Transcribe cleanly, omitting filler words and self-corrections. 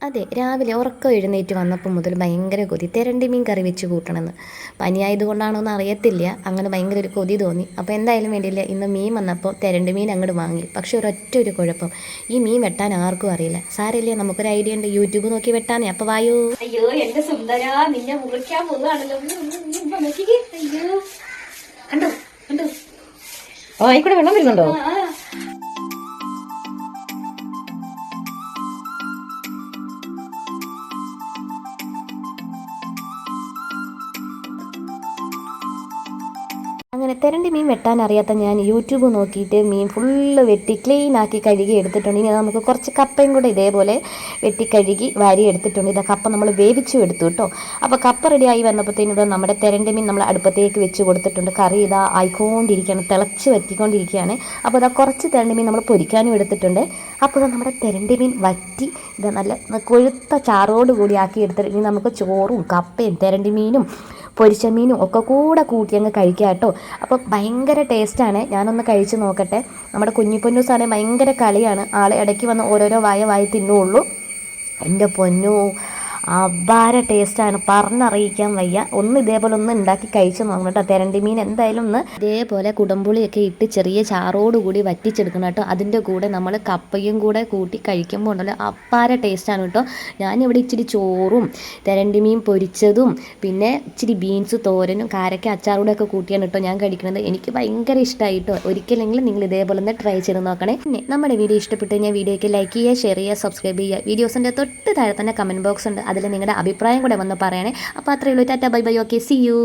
അതെ, രാവിലെ ഉറക്കം എഴുന്നേറ്റ് വന്നപ്പോൾ മുതൽ ഭയങ്കര കൊതി തെരണ്ടി മീൻ കറി വെച്ച് കൂട്ടണമെന്ന്. പനിയായതുകൊണ്ടാണോ എന്ന് അറിയത്തില്ല, അങ്ങനെ ഭയങ്കര ഒരു കൊതി തോന്നി. അപ്പോൾ എന്തായാലും വേണ്ടിയില്ല, ഇന്ന് മീൻ വന്നപ്പോൾ തെരണ്ടി മീൻ അങ്ങോട്ട് വാങ്ങി. പക്ഷെ ഒരു കുഴപ്പം, ഈ മീൻ വെട്ടാൻ ആർക്കും അറിയില്ല. സാരമില്ല, നമുക്കൊരു ഐഡിയ ഉണ്ട്, യൂട്യൂബ് നോക്കി വെട്ടാനേ. അപ്പോൾ വായോ. അയ്യോ എന്റെ സുന്ദര, നിന്നെ മുറിക്കാൻ പോവുകയാണല്ലോ. അയ്യോ കണ്ടോ കണ്ടോ, ഓ ആയിക്കൂടെ വെള്ളം വരുന്നുണ്ടോ? അങ്ങനെ തെരണ്ടി മീൻ വെട്ടാൻ അറിയാത്ത ഞാൻ യൂട്യൂബ് നോക്കിയിട്ട് മീൻ ഫുള്ള് വെട്ടി ക്ലീൻ ആക്കി കഴുകി എടുത്തിട്ടുണ്ട്. ഇനി നമുക്ക് കുറച്ച് കപ്പയും കൂടെ ഇതേപോലെ വെട്ടി കഴുകി വാരി എടുത്തിട്ടുണ്ട്. ഇതാ കപ്പ നമ്മൾ വേവിച്ചും എടുത്തു കേട്ടോ. അപ്പോൾ കപ്പ റെഡിയായി വന്നപ്പോഴത്തേനും ഇത് നമ്മുടെ തെരണ്ടി മീൻ നമ്മൾ അടുപ്പത്തേക്ക് വെച്ച് കൊടുത്തിട്ടുണ്ട്. കറി ഇതാ ആയിക്കൊണ്ടിരിക്കുകയാണ്, തിളച്ച് വറ്റിക്കൊണ്ടിരിക്കുകയാണ്. അപ്പോൾ ഇതാ കുറച്ച് തെരണ്ടി മീൻ നമ്മൾ പൊരിക്കാനും എടുത്തിട്ടുണ്ട്. അപ്പോൾ നമ്മുടെ തെരണ്ടി മീൻ വറ്റി ഇത് നല്ല കൊഴുത്ത ചാറോട് കൂടി ആക്കി എടുത്തിട്ട് ഇനി നമുക്ക് ചോറും കപ്പയും തെരണ്ടി മീനും പൊരിച്ച മീനും ഒക്കെ കൂടെ കൂട്ടി അങ്ങ് കഴിക്കാം കേട്ടോ. അപ്പോൾ ഭയങ്കര ടേസ്റ്റാണ്. ഞാനൊന്ന് കഴിച്ച് നോക്കട്ടെ. നമ്മുടെ കുഞ്ഞിപ്പൊന്നൂസാണെങ്കിൽ ഭയങ്കര കളിയാണ്. ആൾ ഇടയ്ക്ക് വന്ന് ഓരോരോ വായ തിന്നുള്ളൂ. എൻ്റെ പൊന്നു അപാര ടേസ്റ്റാണ്, പറഞ്ഞറിയിക്കാൻ വയ്യ. ഒന്ന് ഇതേപോലെ ഒന്ന് ഉണ്ടാക്കി കഴിച്ച് നോക്കണം കേട്ടോ. തെരണ്ടി മീൻ എന്തായാലും ഒന്ന് ഇതേപോലെ കുടംപുളിയൊക്കെ ഇട്ട് ചെറിയ ചാറോടുകൂടി വറ്റിച്ചെടുക്കണം കേട്ടോ. അതിൻ്റെ കൂടെ നമ്മൾ കപ്പയും കൂടെ കൂട്ടി കഴിക്കുമ്പോൾ ഉണ്ടല്ലോ അപാര ടേസ്റ്റാണ് കേട്ടോ. ഞാനിവിടെ ഇച്ചിരി ചോറും തെരണ്ടി മീൻ പൊരിച്ചതും പിന്നെ ഇച്ചിരി ബീൻസ് തോരനും കാരക്ക അച്ചാറൂടെ ഒക്കെ കൂട്ടിയാണ് കേട്ടോ ഞാൻ കഴിക്കുന്നത്. എനിക്ക് ഭയങ്കര ഇഷ്ടമായി കേട്ടോ. ഒരിക്കലെങ്കിലും നിങ്ങൾ ഇതേപോലെ ഒന്ന് ട്രൈ ചെയ്ത് നോക്കണേ. പിന്നെ നമ്മുടെ വീഡിയോ ഇഷ്ടപ്പെട്ട് കഴിഞ്ഞാൽ വീഡിയോയ്ക്ക് ലൈക്ക് ചെയ്യുക, ഷെയർ ചെയ്യുക, സബ്സ്ക്രൈബ് ചെയ്യുക. വീഡിയോസിൻ്റെ തൊട്ട് താഴെ തന്നെ കമൻറ്റ് ബോക്സ് ഉണ്ട്, അതിൽ നിങ്ങളുടെ അഭിപ്രായം കൂടെ വന്ന് പറയണേ. അപ്പോൾ അത്രയേ ഉള്ളൂ. Tata bye bye. Okay, see U.